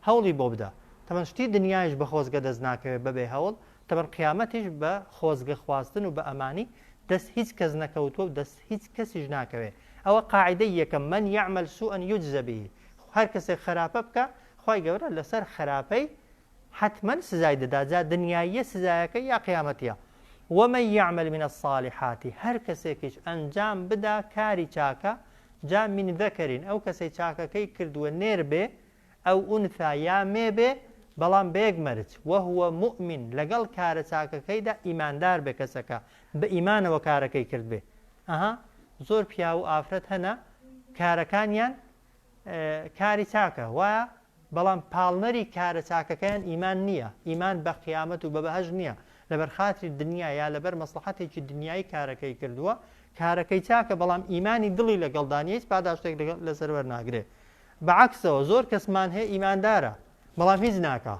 [SPEAKER 1] هەوڵی بۆ بدە تەبەن شتی دنیایش بە خۆزگە دەست ناکەوێت بەبێ هەوڵ تەبەن قیامەتیش بە خۆزگە خواستن و بە ئەمانی دەست هیچ کەس نەکەوتووە و دەست هیچ کەسیش ناکەوێت ئەوە قاعدەی یەکەم من یعمل سوءا یجزە به هەر کەسێک خراپە بکە خوای گەورە لەسەر خراپەی حتما سزای دەدا جا دنیاییە سزایەکە یا قیامەتیە ومن يعمل من الصالحات هەر کەسێکیش ئەنجام بدا کاری چاکە جا من ذەکەرین ئەو کەسەی چاکەکەی کردووە نێر بێ ئەو ئونثا یا مێ بێ بەڵام بەیەک مەرج وهو مؤمن لەگەڵ کارە چاکەکەیدا ئیماندار بێ کەسەکە بە ئیمانەوە کارەکەی کرد بێ زۆر پیا و ئافرەت هەنا کارەکانیان کاری چاکە وایە بەڵام پاڵنەری کارە چاکەکەیان ئیمان نییە ئیمان بە قیامەت و بە بەهەژ نییە لەبەر خاتری دنیا یا لەبەر مەسلحەتێکی دنیای کارەکەی کردووە کارەکەی چاکە بەڵام ئیمانی دڵی لەگەڵدانیە هیچ پاداشتێک لەسەر وەرناگرێ بەعەکسەوە زۆر کەسمان هەیە ئیماندارە بەڵام هیچ ناکە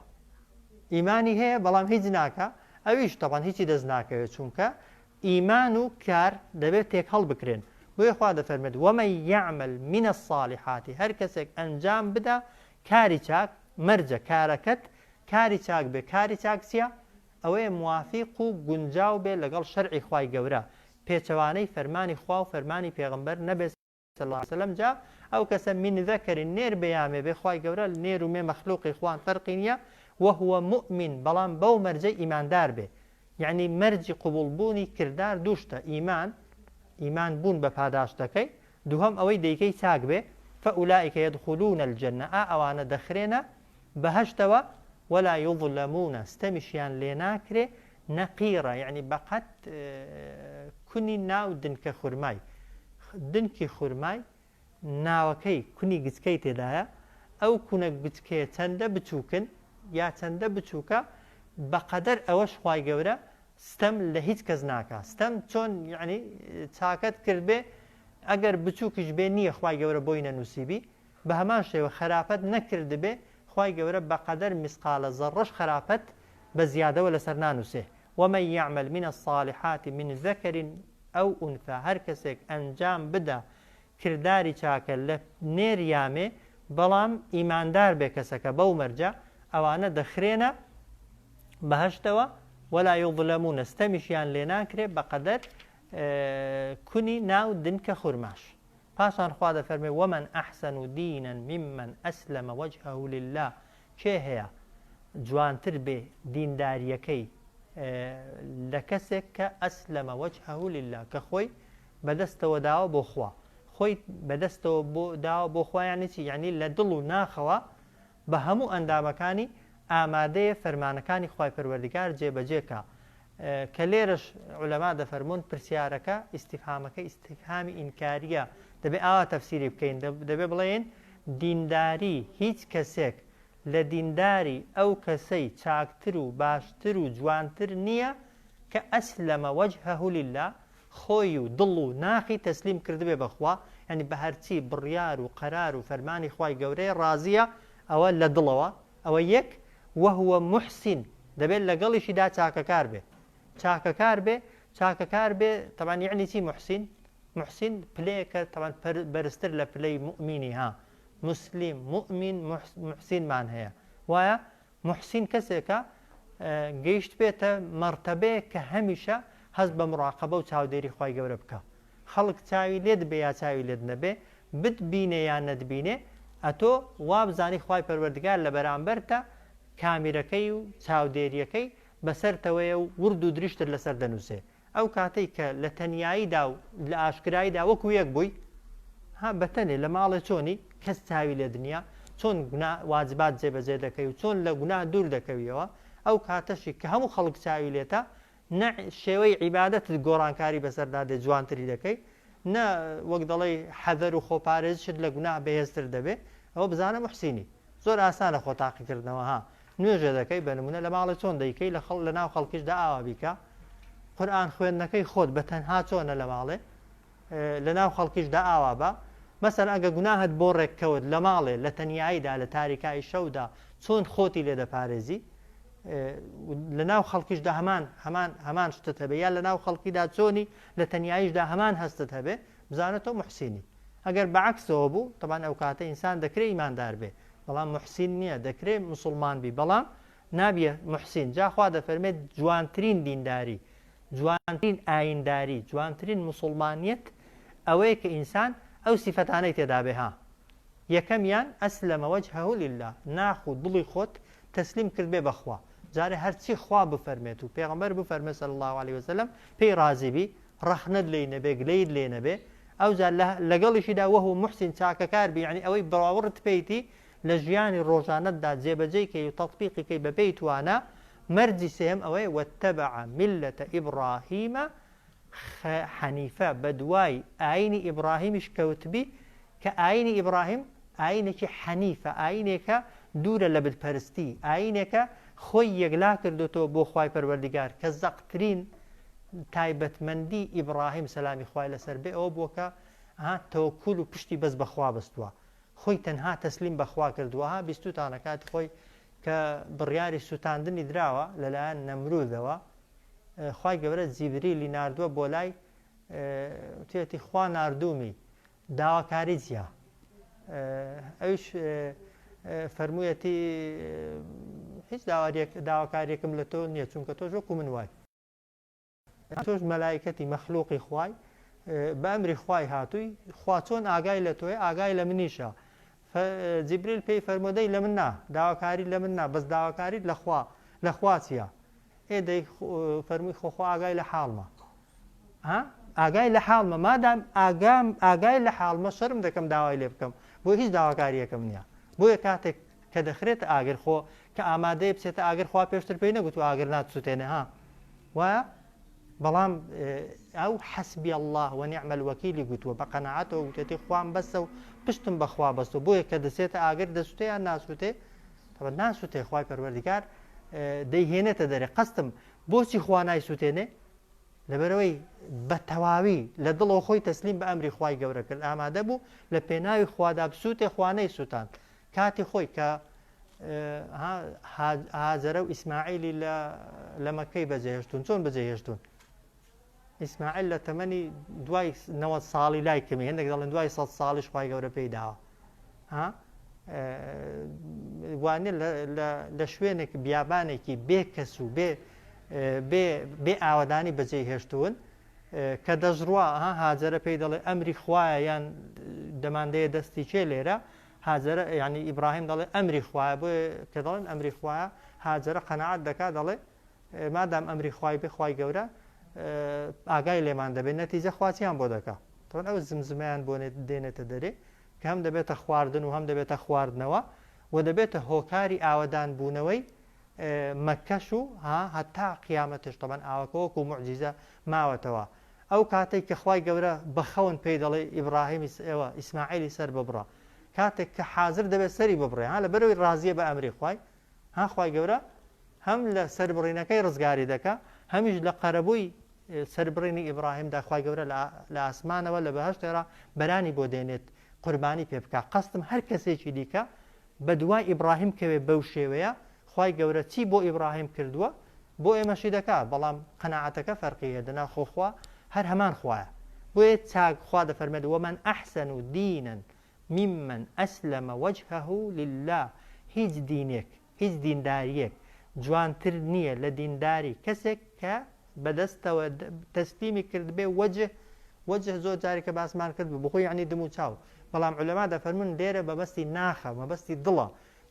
[SPEAKER 1] ئیمانی هەیە بەڵام هیچ ناکە ئەویش تەبەن هیچی دەست ناکەوێت چونکە ئیمان و کار دەبێت تێک هەڵ بکرێن بۆیە خوا دەفەرمێت ومن يعمل من الصالحات هەر کەسێک ئەنجام بدا کاری چاک مەرجە کارەکەت کاری چاک بێ کاری چاک چییە ئەوەیە موافق و گونجاو بێ لەگەڵ شەرعی خوای گەورە پێچەوانەی فەرمانی خوا و فەرمانی پێغەمبەر نەبێت صلی الله عليه وسلم جا ئەو کەسە من ذەکەر نێر بەیامێ بێ خوای گەورە نێر و مێ مەخلوقی خوان فەرقی نییە وهو مؤمن بەڵام بەو مەرجە ئیماندار بێ یعنی مەرجی قبولبوونی کردار دووشتە ئیمان بوون بە پاداشتەکەی دووهەم ئەوەی دەیکەی چاک بێ فأولئك يدخلون الجنة ئەوانە دەخرێنە بەهەشتەوە ولا يظلمون ستەمیشیان لێ ناکرێ نەقیرە یعنی بەقەت کونی ناو دنکە خورمای دنکی خورمای ناوەکەی کونی گچکەی تێدایە ئەو کونە گچکەیە چەندە بچووکن یا چەندە بچووکە بەقەدەر ئەوەش خوای گەورە ستەم لە هیچ کەس ناکە ستەم چۆن یعنی چاکەت کرد بێ ئەگەر بچووکیش بێ نییە خوای گەورە بۆی نەنووسیبی بە هەمان شێوە خراپەت نەکرد بێ خوای گەورە بەقەدەر مسقالە زەڕەش خراپەت بە زیادەوە لەسەر نانووسێ ومن يعمل من الصالحات من ذكر أو أنثى هەر کەسێک ئەنجام بدا کردداری چاکە لە نێریامێ بەڵام ئیماندار بێ کەسەکە بەو مەرجە ئەوانە دەخرێنە بەهەشتەوە ولا يظلمون ستەمیشیان لێ ناکرێ بەقەدەر کونی ناو دنکە خورماش پاشان خوا دەفەرمێ ومن أحسن دينا ممن أسلم وجهه لله کێ هەیە جوانتر بێ دینداریەکەی لە کەسێک کە ئەسلەمە وەجهەه لله کە خۆی بەدەستەوە داوە بۆ خوا خۆی بەدەستەوە داوە بۆ خوا یعنی چی یعنی لە دڵ و ناخەوە بە هەموو ئەندامەکانی ئامادەیە فەرمانەکانی خوای پەروەردگار جێبەجێکە کە لێرەش عولەما دەفەرمون پرسیارەکە ئیستیفهامەکە ئیستیفهامی ئینکاریە دەبێ ئاوا تەفسیری بکەین دەبێ بڵێن دینداری هیچ کەسێک لە دینداری ئەو کەسەی چاکتر و باشتر و جوانتر نییە کە ئەسلەمە وەجهەه لله خۆی و دڵ و ناخی تەسلیم کردبێ بەخوا یعنی بە هەرچی بڕیار و قەرار و فەرمانی خوای گەورەی ڕازیە ئەوە لە دڵەوە ئەوە یەک وهو محسن دەبێت لەگەڵیشیدا چاکەکار بێ چاکەکار بێ طبعا یعنی چی محسن پلەیەکە طبعا بەرزتر لە پلەی مؤمینی ها مسلم مؤمن محسینمان هەیە وایە محسین کەسێکە گەیشت بێتە مەرتەبەیە کە هەمیشە هەست بە مڕاقەبە و چاودێری خوای گەورە بکە خەڵک چاوی لێ دەبێ یا چاوی لێت نەبێ بتبینێ یان نەتبینێ ئەتۆ وا بزانی خوای پەروەردگار لە بەرامبەرتە کامیرەکەی و چاودێریەکەی بەسەرتەوەیە و ورد و دریشتر لەسەر دەنووسێ ئەو کاتەی کە لە تەنیاییدا و لە ئاشکراییدا وەکو یەک بووی ها بەتەنێ لە ماڵە چۆنی کەس چاوی لێ دنیا چۆن واجبات جێبەجێ دەکەی و چۆن لە گوناه دوور دەکەویەوە ئەو کاتەشی کە هەموو خەڵک چاوی لێتە نە شێوەی عیبادەت گۆڕانکاری بەسەردادێ جوانتری دەکەی نە وەک دەڵێ حەذەر و خۆپارێزشت لە گوناه بەهێزتر دەبێ ئەوە بزانە محسینی زۆر ئاسانە خۆ تاقیکردنەوە ها نوێژە دەکەی بە نمونە لە ماڵە چۆن دەیکەی لە ناو خەڵکیشدا ئاوا بیکە قورئان خوێندنەکەی خۆت بە تەنها چۆنە لە ماڵێ لە ناو خەڵکیشدا ئاوا بە مەسەن ئەگە گوناهت بۆ ڕێککەوت لە ماڵێ لە تەنیاییدا لە تاریکایی شەودا چۆن خۆتی لێ دەپارێزی لە ناو خەڵکیشدا هەمان شتت هەبێ یا لە ناو خەڵکیدا چۆنی لە تەنیاییشدا هەمان هەستت هەبێ بزانێتەوە محسینی ئەگەر بەعکسەوە بوو طبعا ئەو کاتە ئینسان دەکرێت ئیماندار بێ بەڵام محسین نییە دەکرێت موسڵمان بی بەڵام نابیە محسین جاخوا دەفەرمێت جوانترین دینداری جوانترین ئاینداری جوانترین موسڵمانیەت ئەوەیە کە ئینسان ئەو سیفەتانەی تێدا بێ ها یەکەمیان ئەسلەمە وەجهەه لله ناخ و دڵی خۆت تەسلیم کرد بێ بەخوا جارێ هەرچی خوا بفەرمێت و پێغەمبەر بفەرمێت صلی الله عليه وسلم پێی رازی بی ڕەخنەت لێی نەبێ گلەیت لێ نەبێ ئەو جار لەگەڵیشیدا وەهو محسین چاکەکار بی یعنی ئەوەی بڕاوڕت پێیتی لە ژیانی ڕۆژانەتدا جێبەجێکەی و تەطبیقیکەی بە پێی توانە مەرجی سێم ئەوەیە واتبع ملة إبراهیم حەنیفە بە دوای ئاینی ئیبراهیمیش کەوتبی کە ئاینی ئیبراهیم ئاینێکی حەنیفە ئاینێکە دوورە لە بتپەرستی ئاینێکە خۆی یەکلا کردوتەوە بۆ خوای پەروەردگار کە زەقترین تایبەتمەندی ئیبراهیم سەلامی خوای لەسەر بێ ئەوە بووە کە تەوەکوول و پشتی بەس بەخوا بستووە خۆی تەنها تەسلیم بەخوا کردووە بیستوتانە کاتی خۆی کە بڕیاری سوتاندنی دراوە لەلایەن نەمرودەوە خوای گەورە جیبریلی ناردووە بۆ لای تێتی خوا ناردوومی داواکاری جیا ئەوش فەرموویەتی هیچ داواکاریەکەم لە تۆ نییە چونکە تۆ وەکو من وای تۆش مەلایکەتی مەخلوقی خوای بە ئەمری خوای هاتووی خوا چۆن ئاگای لە تۆی ئاگای لە منیشە جیبریل پێی فەرمودەی لە من نا داواکاری لە من نا بەس داواکاریت لە خوا چییە ئێدەی فەرمووی خۆخوا ئاگای لە حاڵمە ئاگای لە حاڵمە مادام ئاگای لە حاڵمە شەرم دەکەم داوای لێ بکەم بۆ هیچ داواکاریەکەم نییە بۆیە کاتێک کە دەخرێتە ئاگر خۆ کە ئامادەیە بچێتە ئاگر خوا پێشتر پێی نەگوت و ئاگر ناتسووتێنێ ها وایە بەڵام ئەو حەسبی الله وەنیعم الوەکیلی گوتووە بە قەناعەتەوە گوتێتی خوام بەسە و پشتم بەخوا بەستە بۆیە کە دەچێتە ئاگر دەسووتێ یان ناسووتێ ناسووتێ خوای پەروەردگار دەیهێنێتە دەرێ قەستم بۆچی خوا نایسووتێنێ لەبەرەوەی بە تەواوی لە دڵەوە خۆی تەسلیم بە ئەمری خوای گەورە کرد ئامادە بوو لە پێناوی خوادا بسووتێ خوانەی سووتان کاتی خۆی کە هاجرە و ئیسماعیلی لە مەکەی بەجێهێشتون چۆن بەجێهێشتون ئیسماعیل لە تەمەنی دوای 90 ساڵی لای کەمی هەندێک دەڵێن دوای 100 ساڵیش خوای گەورە پێی داوە وانێ لە شوێنێک بیابانێکی بێ کەس و بێ ئاوەدانی بەجێهێشتون کە دەژڕوا هاجرە پێی دەڵێ ئەمری خوایە یان دەماندەیە دەستی چێ لێرە هاجرە ینی ئیبراهیم دەڵێ ئەمری خوایە بۆ کە دەڵێن ئەمری خوایە هاجرە قەناعەت دەکات دەڵێ مادام ئەمری خوای بێ خوای گەورە ئاگای لێمان دەبێت نەتیجە خواتیان بۆ دەکات تۆن ئەو زمزمەیان بۆ دێنێتە دەرێ کە هەم دەبێتە خواردن و هەم دەبێتە خواردنەوە و دەبێتە هۆکاری ئاوەدان بوونەوەی مەکەش و هەتا قیامەتش تەبەن ئاوەکەوەکو موعجیزە ماوەتەوە ئەو کاتێک کە خوای گەورە بەخەون پێی دەڵێ ئیبراهیمی ئێوە ئیسماعیلی سەر ببڕە کاتێک کە حاضر دەبێت سەری ببڕێ لەبەرەوەی ڕازیە بە ئەمری خوای خوای گەورە هەم لە سەربڕینەکەی ڕزگاری دەکا هەمیش لە قەرەبووی سەربڕینی ئیبراهیمدا خوای گەورە لە ئاسمانەوە لە بەهەشتێرا بەرانی بۆ دێنێت قوربانی پێ بکە قەستم هەر کەسێکی دیکە بە دوای ئیبراهیم کەوێ بەو شێوەیە خوای گەورە چی بۆ ئیبراهیم کردووە بۆ ئێمەشی دەکات بەڵام قەناعەتەکە فەرقیە دەنا خۆخوا هەر هەمان خوایە بۆیە چاک خوا دەفەرمێت ومن ئەحسن دینا ممن ئەسلەمە وجهه لله هیچ دینێک هیچ دینداریەک جوانتر نییە لە دینداری کەسێک کە بەدەستەوە تەسلیمی کرد بێ وجه زۆر جارێکە باسمان کرد بخۆی ینی دم و چاو بەڵام عولەما دەفەرمون لێرە بەبەستی ناخە مەبەستی دڵە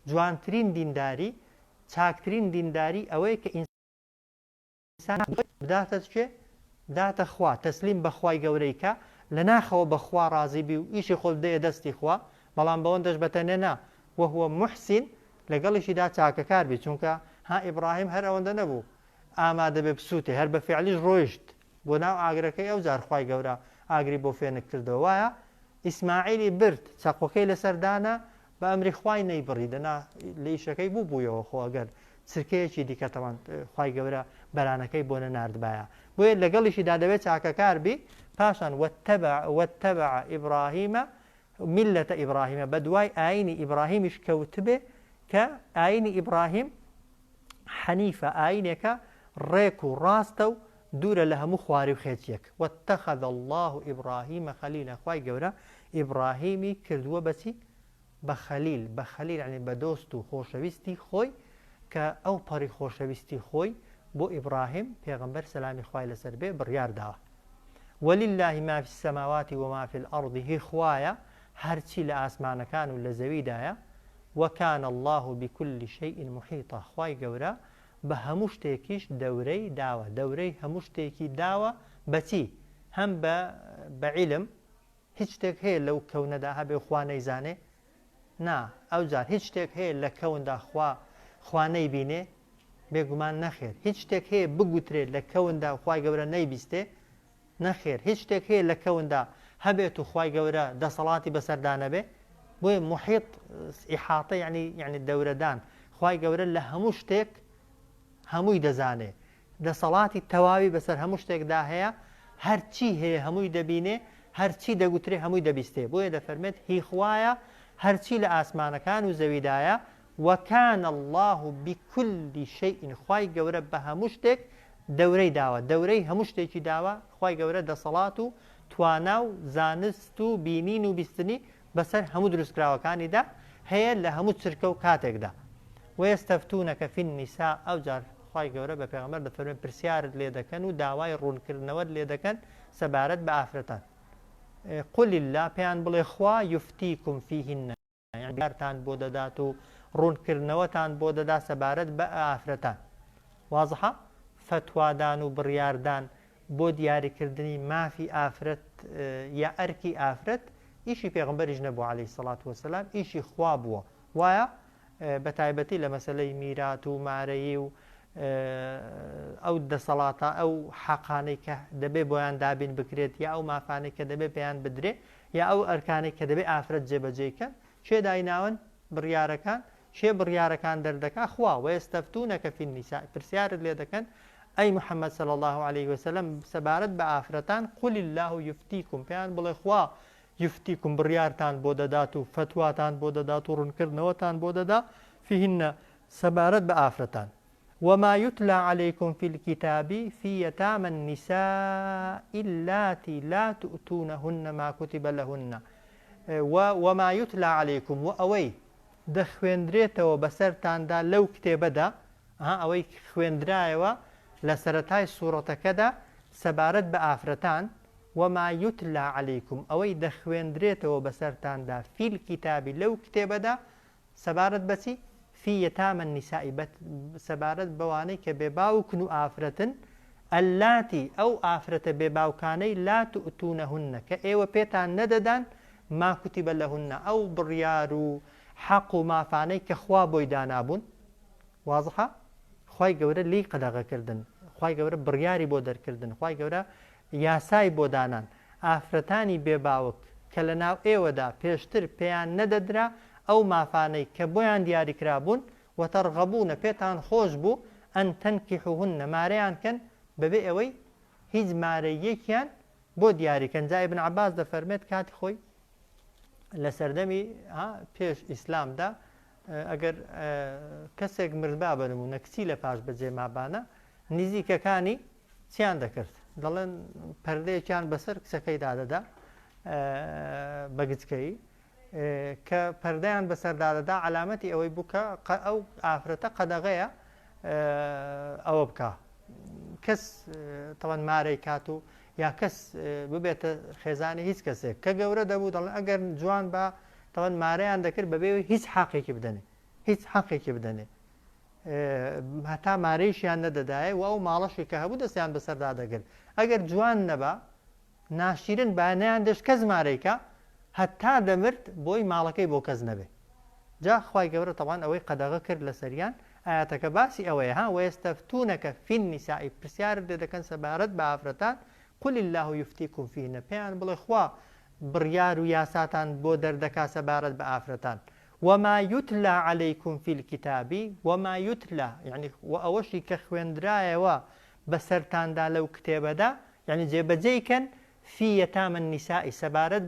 [SPEAKER 1] جوانترین دینداری چاکترین دینداری ئەوەیە کە ئینسان بداتە چێ بداتە خوا تەسلیم بە خوای گەورەیکە لە ناخەوە بەخوا ڕازی بی و ئیشی خۆ بدەیە دەستی خوا بەڵام بەوەندەش بەتەنێنا وهو محسین لەگەڵیشیدا چاکەکار بی چونکە ئیبراهیم هەر ئەوەندە نەبوو ئامادە بێ بسووتێ هەر بە فعلیش ڕۆیشت بۆ ناو ئاگرەکەی ئەو جار خوای گەورە ئاگری بۆ فێنک کردەوە وایە ئیسماعیلی برد چاقۆکەی لەسەردانە بە ئەمری خوای نەیبڕی دەنا لە ئیشەکەی بووبوویەوە خۆ ئەگەر چرکەیەکی دیکەتەوان خوای گەورە بەرانەکەی بۆ نەناردبایە بۆیە لەگەڵیشیدا دەبێت چاکەکار بی پاشان وەتەبع ئیبراهیمە میلەتە ئیبراهیمە بە دوای ئاینی ئیبراهیمیش کەوتبێ کە ئاینی ئیبراهیم حەنیفە ئاینێکە ڕێک و ڕاستە و دوورە لە هەموو خواری و خێچیەک واتخذ الله ئیبراهیمە خەلیلە خوای گەورە ئیبراهیمی کردووە بەچی بە خەلیل ینی بە دۆست و خۆشەویستی خۆی کە ئەو پەڕی خۆشەویستی خۆی بۆ ئیبراهیم پێغەمبەر سەلامی خوای لەسەر بێ بڕیارداوە ولله ما في السماوات وما في الأرض هی خوایە هەرچی لە ئاسمانەکان و لە زەویدایە وكان الله بكل شيء محيطا خوای گەورە بە هەموو شتێکیش دەورەی داوە دەورەی هەموو شتێکی داوە بەچی هەم بە عیلم هیچ شتێک هەیە لەو کەونەدا هەبێ خوا نەیزانێ نا ئەو جار هیچ شتێک هەیە لە کەوندا خوا نەیبینێ بێگومان نەخێر هیچ شتێک هەیە بگوترێت لە کەوندا خوای گەورە نەیبیستێ نەخێر هیچ شتێک هەیە لە کەوندا هەبێت و خوای گەورە دەسەڵاتی بەسەردانە بێ بۆیە محیط ئیحاطە یعنی دەورەدان خوای گەورە لە هەموو شتێک هەمووی دەزانێ دەسەڵاتی تەواوی بەسەر هەموو شتێکدا هەیە هەرچی هەیە هەمووی دەبینێ هەرچی دەگوترێ هەمووی دەبیستێ بۆیە دەفەرمێت هی خوایە هەرچی لە ئاسمانەکان و زەویدایە وەکان الله بكل شيء خوای گەورە بە هەموو شتێک دەورەی داوە دەورەی هەموو شتێکی داوە خی گەورە دەسەڵات و توانا و زانست و بینین و بیستنی بەسەر هەموو دروستکراوەکانیدا هەیە لە هەموو چرکە و کاتێکدا وەیەستەفتونەکە فی النیساء ئەو جار خی گەورە بە پێغەمبەر دەفەرمێن پرسیارت لێ دەکەن و داوای ڕوونکردنەوەت لێ دەکەن سەبارەت بە ئافرەتان قل الله پێیان بڵێ خوا یفتیکم فیهن یارتان بۆ دەدات و ڕوونکردنەوەتان بۆ دەدا سەبارەت بە ئافرەتان وازحە فتوادان و بڕیاردان بۆ دیاریکردنی مافی ئافرەت یا ئەرکی ئافرەت ئیشی پێغمبەریش نەبوو عەلەیهی سەڵات وەسەلام ئیشی خوا بووە وایە بە تایبەتی لە مەسەلەی میرات و مارەیی و ئەو دەسەڵاتە ئەو حەقانەی کە دەبێ بۆیان دابین بکرێت یا ئەو مافانەی کە دەبێ پێیان بدرێ یا ئەو ئەرکانەی کە دەبێ ئافرەت جێبەجێکەن چێ دایناون بڕیارەکان چێ بڕیارەکان دەردەکا خوا وەیەستەفتونەکە فی النیساء پرسیارت لێ دەکەن ئەی محەممەد صلی الله عليه وسلم سەبارەت بە ئافرەتان قل الله یفتیکم پێیان بڵێ خوا یفتیکم بڕیارتان بۆ دەدات و فتواتان بۆ دەدات و ڕوونکردنەوەتان بۆ دەدا فیهن سەبارەت بە ئافرەتان وما يتلى عليكم في الكتاب في يتامى النساء اللاتي لا تؤتونهن ما كتب لهن وما يتلى عليكم وأوي دەخوێندرێتەوە بەسەرتاندا لەو کتێبەدا ئەوەی خوێندرایەوە لە سەرەتای سوورەتەکەدا سەبارەت بە ئافرەتان وما يتلى عليكم ئەوەی دەخوێندرێتەوە بەسەرتاندا في الكتاب لەو کتێبەدا سەبارەت بەچی في يتامى النساء سەبارەت بەوانەی کە بێباوکن و ئافرەتن ئەلاتی ئەو ئافرەتە بێباوکانەی لا تؤتونهن کە ئێوە پێتان نەدەدان ما كتب لهن ئەو بڕیار و حەق و مافانەی کە خوا بۆی دانابوون وازحە خی گەورە لی قەدەغەکردن خی گەورە بڕیاری بۆ دەرکردن خی گەورە یاسای بۆ دانان ئافرەتانی بێباوک کە لە ناو ئێوەدا پێشتر پێیان نەدەدرا ئەو مافانەی کە بۆیان دیاریکرابوون وتەرغەبوونە پێتان خۆش بوو ئەن تەنکیحوهن مارەیان کەن بەبێ ئەوەی هیچ مارەیەکیان بۆ دیاریکەن جا ئیبن عەباس دەفەرمێت کاتی خۆی لە سەردەمی پێش ئیسلامدا ئەگەر کەسێک مردبا بنمونە کچی لە پاش بەجێ مابانە نزیکەکانی چیان دەکرد دەڵێن پەردەیەکیان بەسەر کچەکەی دادەدا بەگچکەی کە پەردەیان بەسەردادەدا علامەتی ئەوەی بووکە ئەو ئافرەتە قەدەغەیە ئەوە بکە کەس تەوەن مارەی کات و یا کەس ببێتە خێزانی هیچ کەسێک کە گەورە دەبوو دەڵێن ئەگەر جوان بە تەوەن مارەیان دەکرد بەبێ هیچ حەقێکی بدەنێ هیچ حەقێکی بدەنێ هەتا مارەیشیان نەدەدایە و ئەو ماڵەشی کە هەبوو دەستیان بەسەردا دەگرت ئەگەر جوان نەبا ناشیرن بانیان دەشت کەس مارەیکە هەتا دەمرد بۆی ماڵەکەی بۆ کەس نەبێ جا خی گەورە تەوان ئەوەی قەدەغە کرد لە سەریان ئاەتەکە باسی ئەوەیە وەیەستەفتونەکە فی النیساء پرسیارت لێ دەکەن سەبارەت بە ئافرەتان قل الله یفتیکم فیهن پێیان بڵێ خوا بڕیار و یاساتان بۆ دەردەکا سەبارەت بە ئافرەتان وما يتلى عليكم في الكتاب وما يتلى يعني وأوشي كخويندرايوا بسرتاندا لو كتابدا يعني جيبجيكن في يتامى النساء سبارت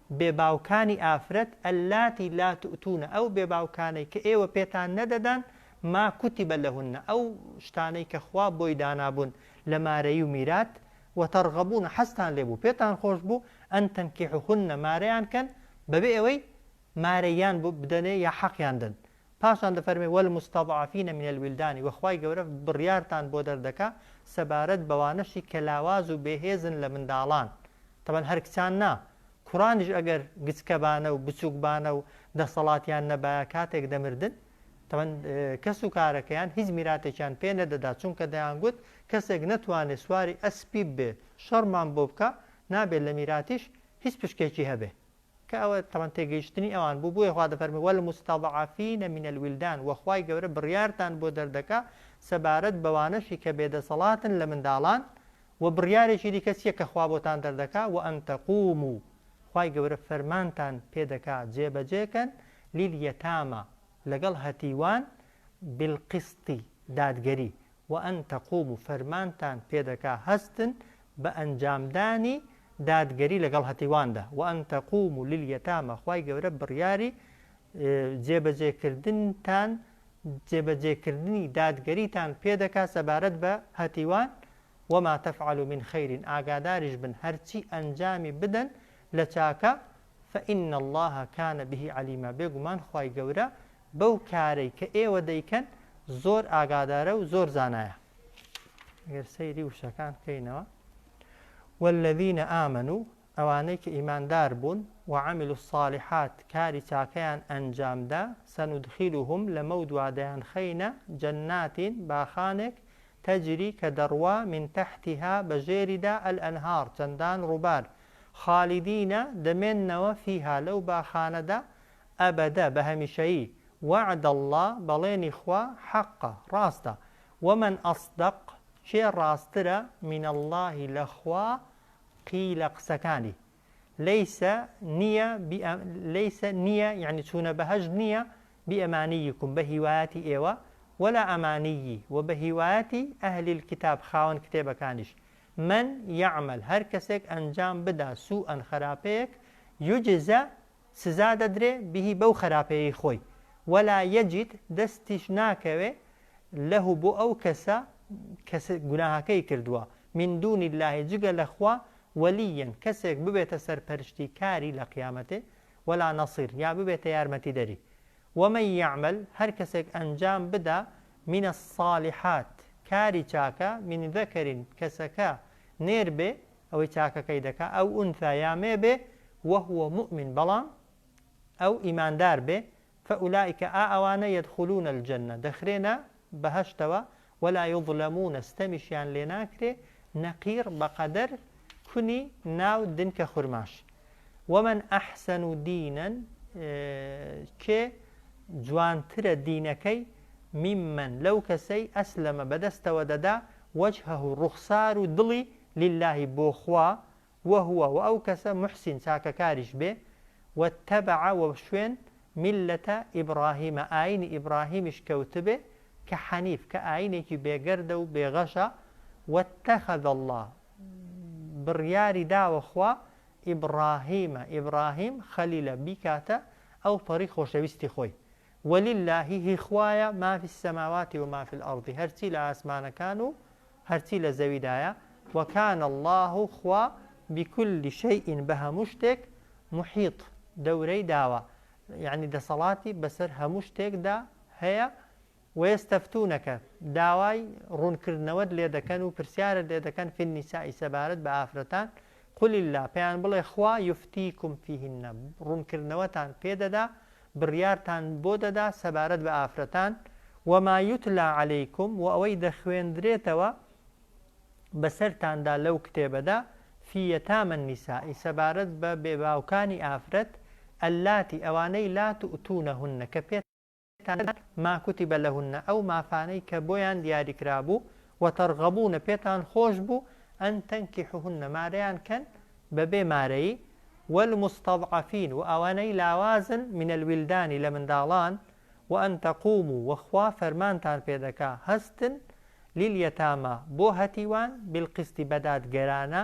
[SPEAKER 1] بباوكاني آفرت اللاتي لا تؤتون أو بباوكاني كأيوة بيتان نددان ما كتب لهن أو شتاني كخوا بويدانابون لما ريو ميرات وترغبون حستان لبو بيتان خوش بو أن تنكحهن ماريان كان ببئوي مارەیان بۆ بدەنێ یا حەقیان دەن پاشان دەفەرمێ وەالمستەضعفینە من الویلدان وەخوای گەورە بڕیارتان بۆ دەردەکا سەبارەت بەوانەشی کە لاواز و بێهێزن لە منداڵان تەبەن هەر کچان نا کوڕانیش ئەگەر گچکەبانە و بچووکبانە و دەسەڵاتیان نەبایە کاتێک دەمردن تەبەن کەس و کارەکەیان هیچ میراتێکیان پێ نەدەدا چونکە دەیانگوت کەسێک نەتوانێت سواری ئەسپی بێ شەڕمان بۆ بکە نابێت لە میراتیش هیچ پشکێکی هەبێ كأوه طبعا تيجيشتني أوان بوبوي خواده فرمي والمستضعفين من الولدان وخواي جورة بريارتان بودردكا سبارت بوانشي كبيد صلاة لمن دالان وبرياري شي دي كسيه كخوابوتان دردكا وأن تقوموا خواي جورة فرمانتان بيدكا جيبا جيكن لليتامى لقل هتيوان بالقسط دادگري وأن تقوموا فرمانتان بيدكا هستن بأنجام داني دادگەری لەگەڵ هەتیواندا وأن تقوموا لليتامى خوای گەورە بڕیاری جێبەجێکردنتان جێبەجێکردنی دادگەریتان پێدەکات سەبارەت بە هەتیوان وما تفعل من خير ئاگاداریش بن هەرچی ئەنجامی بدەن لە چاکە فإن الله كان به عليما بێگومان خوای گەورە بەو کارەی کە ئێوە دەیکەن زۆر ئاگادارە و زۆر زانایە. ئەگەر سەیری وشەکان بکەینەوە والذين آمنوا ئەوانەی کە ئیماندار بوون وعملوا الصالحات کاری چاکەیان ئەنجامدا سندخلهم لەمە دوادەیان خەینە جەناتین باخانێک تەجری کە دەڕوا من تحتها بەژێریدا الأنهار چەندان ڕووبار خالدینە دەمێننەوە فيها لەو باخانەدا ئەبەدە بە هەمیشەیی وعد الله بەڵێنی خوا حەقە ڕاستە ومن أصدق چێ ڕاسترە من الله لەخوا قیلە قسەکانی لەیسە نییە یعنی چوونە بەهەژ نییە بئەمانیکم بە هیوایەتی ئێوە ولا ئەمانیی و بە هیوایەتی ئەهلی الکتاب خاوەن کتێبەکانیش من یعمل هەر کەسێک ئەنجام بدا سوئەن خراپەیەک یوجزە سزا دەدرێ بهی بەو خراپەیەی خۆی ولا یەجید دەستیش ناکەوێ لەه بۆ ئەو کەسە گوناهەکەی کردووە من دون الله جگە لەخوا وەلیەن کەسێک ببێتە سەرپەرشتی کاری لە قیامەتێ ولا نەصیر یا ببێتە یارمەتی دەری ومن یعمل هەر کەسێک ئەنجام بدا من الصالحات کاری چاکە من ذەکەرین کەسەکە نێر بێ ئەوەی چاکەکەی دەکا ئەو ئونثا یا مێ بێ وهو مؤمن بەڵام ئەو ئیماندار بێ فأولئك ئەوانە يدخلون الجنة دەخرێنە بەهەشتەوە ولا يظلمون ستەمیشیان لێ ناکرێ نەقیر بەقەدەر کونی ناو دنکە خورماش ومن أحسن دينا کێ جوانترە دینەکەی ممن لەو کەسەی ئەسلەمە بەدەستەوە دەدا وجهه ڕوخسار و دڵی لله بۆ خوا وهو و ئەو کەسە محسین چاکەکاریش بێ واتبع و شوێن ملەتە ئیبراهیمە ئاینی ئیبراهیمیش کەوتبێ کە حەنیف کە ئاینێکی بێگەردە و بێغەشە واتەخەذ الله بڕیاری داوە خوا ئیبراهیم خەلیلە بیکاتە ئەو پەڕی خۆشەویستی خۆی ولله هی خوایە ما في السماوات وما في الأرض هەرچی لە ئاسمانەکان و هەرچی لە زەویدایە وكان الله خوا بكل شيء بە هەموو شتێک محیط دەورەی داوە یعنی دەسەڵاتی بەسەر هەموو شتێکدا هەیە وەیەستەفتونەکە داوای ڕوونکردنەوەت لێ دەکەن و پرسیارت لێ دەکەن فی النیسائی سەبارەت بە ئافرەتان قل الله پێیان بڵێ خوا یفتیکم فیهن ڕوونکردنەوەتان پێدەدا بڕیارتان بۆ دەدا سەبارەت بە ئافرەتان وما یوتلا عەلەیکم و ئەوەی دەخوێندرێتەوە بەسەرتاندا لەو کتێبەدا فی یەتامە النیسائی سەبارەت بە بێباوکانی ئافرەت ئەلاتی ئەوانەی لا تؤتونەهن کە پێت ما كتب لهن ئەو مافانەی کە بۆیان دیاریکرابوو وتەرغەبوونە پێتان خۆش بوو ئەن تەنکیحوهن مارەیان کەن بەبێ مارەیی والمستضعفین و ئەوانەی لاوازن من الویلدانی لە منداڵان وأن تقوموا وخوا فەرمانتان پێدەکا هەستن لليتامى بۆ هەتیوان بالقسط بەدادگەرانە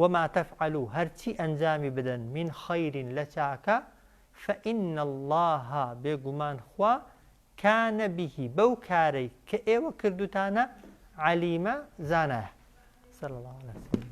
[SPEAKER 1] وما تفعلوا هەرچی ئەنجامی بدەن من خەیر لە چاکە فإن الله بێگومان خوا كان به بەو کارەی کە ئێوە کردوتانە عەلیمە زانایە. صلى الله عليه وسلم.